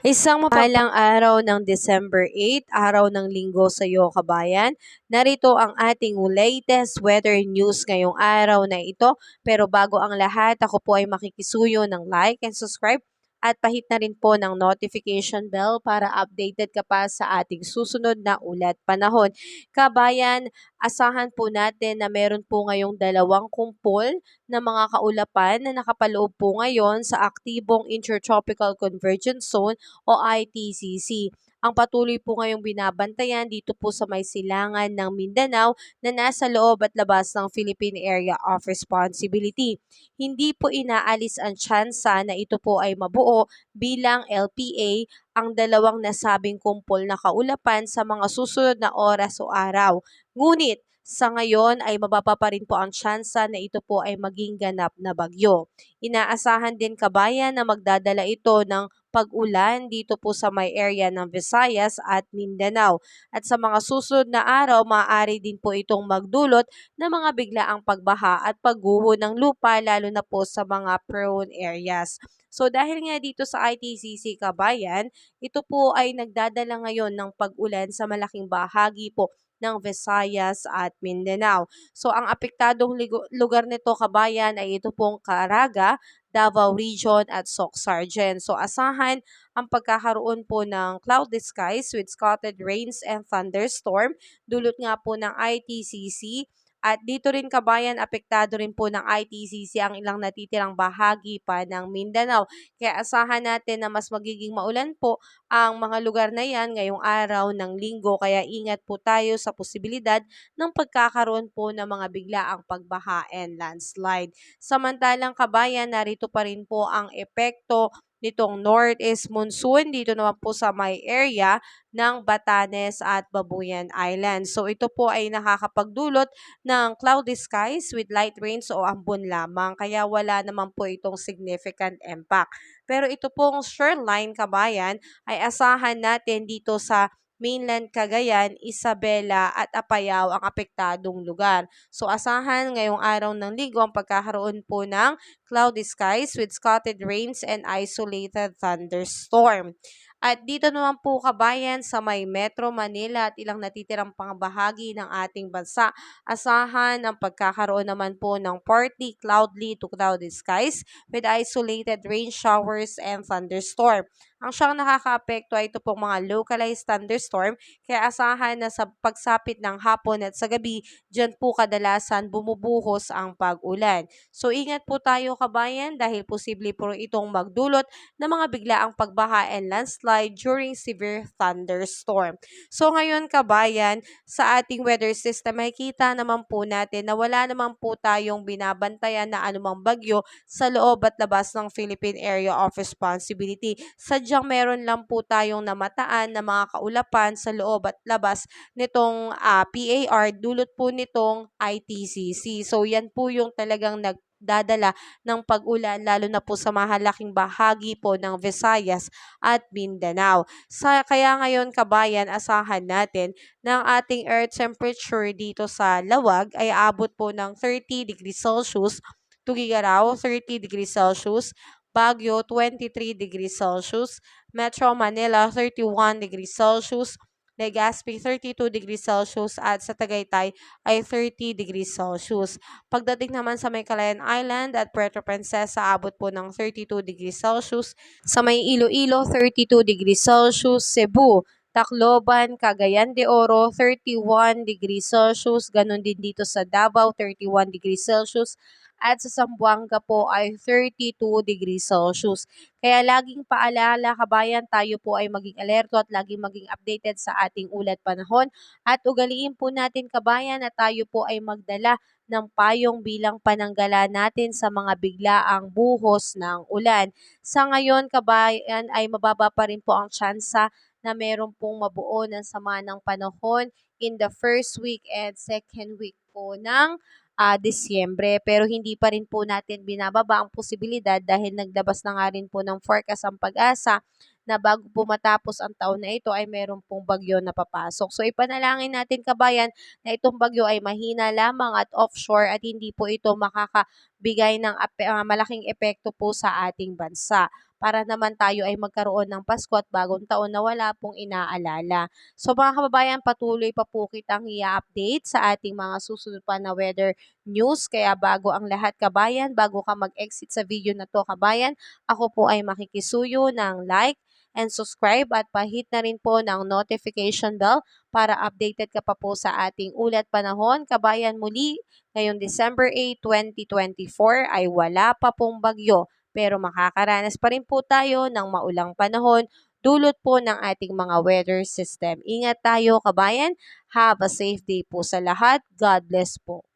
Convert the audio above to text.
Isang mapalang araw ng December 8, araw ng linggo sa iyo kabayan. Narito ang ating latest weather news ngayong araw na ito. Pero bago ang lahat, ako po ay makikisuyo ng like and subscribe at pahit na rin po ng notification bell para updated ka pa sa ating susunod na ulat panahon. Kabayan, asahan po natin na meron po ngayong dalawang kumpol na mga kaulapan na nakapaloob po ngayon sa aktibong Intertropical Convergence Zone o ITCC. Ang patuloy po ngayong binabantayan dito po sa may silangan ng Mindanao na nasa loob at labas ng Philippine Area of Responsibility. Hindi po inaalis ang tsansa na ito po ay mabuo bilang LPA ang dalawang nasabing kumpol na kaulapan sa mga susunod na oras o araw. Ngunit sa ngayon ay mababa pa rin po ang tsansa na ito po ay maging ganap na bagyo. Inaasahan din kabayan na magdadala ito ng pag-ulan dito po sa may area ng Visayas at Mindanao. At sa mga susunod na araw, maaari din po itong magdulot ng mga biglaang pagbaha at pagguho ng lupa lalo na po sa mga prone areas. So dahil nga dito sa ITCC Kabayan, ito po ay nagdadala ngayon ng pag-ulan sa malaking bahagi po ng Visayas at Mindanao. So ang apektadong lugar nito kabayan ay ito pong Caraga, Davao Region at Soc-Sargen. So asahan ang pagkakaroon po ng cloudy skies with scattered rains and thunderstorm. Dulot nga po ng ITCC. At dito rin kabayan, apektado rin po ng ITCC ang ilang natitirang bahagi pa ng Mindanao. Kaya asahan natin na mas magiging maulan po ang mga lugar na yan ngayong araw ng linggo. Kaya ingat po tayo sa posibilidad ng pagkakaroon po ng mga biglaang pagbaha and landslide. Samantalang kabayan, narito pa rin po ang epekto nitong northeast monsoon dito naman po sa may area ng Batanes at Babuyan Island. So ito po ay nakakapagdulot ng cloudy skies with light rains o ambon lamang kaya wala naman po itong significant impact. Pero ito pong shoreline kabayan ay asahan natin dito sa mainland Cagayan, Isabela at Apayao ang apektadong lugar. So asahan ngayong araw ng linggo ang pagkakaroon po ng cloudy skies with scattered rains and isolated thunderstorm. At dito naman po kabayan sa may Metro Manila at ilang natitirang pangbahagi ng ating bansa, asahan ang pagkakaroon naman po ng partly cloudy to cloudy skies with isolated rain showers and thunderstorm. Ang siyang nakakaapekto ay ito pong mga localized thunderstorm kaya asahan na sa pagsapit ng hapon at sa gabi, dyan po kadalasan bumubuhos ang pag-ulan. So ingat po tayo kabayan dahil posible po itong magdulot ng mga biglaang pagbaha and landslide during severe thunderstorm. So ngayon kabayan, sa ating weather system makikita naman po natin na wala naman po tayong binabantayan na anumang bagyo sa loob at labas ng Philippine Area of Responsibility. Sadyang meron lang po tayong namataan na mga kaulapan sa loob at labas nitong PAR dulot po nitong ITCC. So yan po yung talagang nagdadala ng pag-ulan lalo na po sa mahalaking bahagi po ng Visayas at Mindanao. Kaya ngayon kabayan, asahan natin ng ating air temperature dito sa Lawag ay abot po ng 30 degrees Celsius, Tugigaraw 30 degrees Celsius, Baguio 23 degrees Celsius, Metro Manila 31 degrees Celsius, Legazpi 32 degrees Celsius at sa Tagaytay ay 30 degrees Celsius. Pagdating naman sa may Calayan Island at Puerto Princesa, abot po ng 32 degrees Celsius. Sa may Iloilo, 32 degrees Celsius. Cebu, Tacloban, Cagayan de Oro, 31 degrees Celsius. Ganon din dito sa Davao, 31 degrees Celsius. At sa Zamboanga po ay 32 degrees Celsius. Kaya laging paalala kabayan, tayo po ay maging alerto at laging maging updated sa ating ulat panahon. At ugaliin po natin kabayan na tayo po ay magdala ng payong bilang pananggala natin sa mga biglaang buhos ng ulan. Sa ngayon kabayan ay mababa pa rin po ang tsansa na meron pong mabuo ng sama ng panahon in the first week and second week po ng Disyembre. Pero hindi pa rin po natin binababa ang posibilidad dahil naglabas na nga rin po ng forecast ang Pag-asa na bago po matapos ang taon na ito ay meron pong bagyo na papasok. So ipanalangin natin kabayan na itong bagyo ay mahina lamang at offshore at hindi po ito makakabigay ng malaking epekto po sa ating bansa. para naman tayo ay magkaroon ng Pasko at bagong taon na wala pong inaalala. So mga kababayan, patuloy pa po kitang i-update sa ating mga susunod pa na weather news. Kaya bago ang lahat kabayan, bago ka mag-exit sa video na to kabayan, ako po ay makikisuyo ng like and subscribe at pahit na rin po ng notification bell para updated ka pa po sa ating ulat panahon. Kabayan, muli ngayong December 8, 2024 ay wala pa pong bagyo pero makakaranas pa rin po tayo ng maulang panahon dulot po ng ating mga weather system. Ingat tayo kabayan. Have a safe day po sa lahat. God bless po.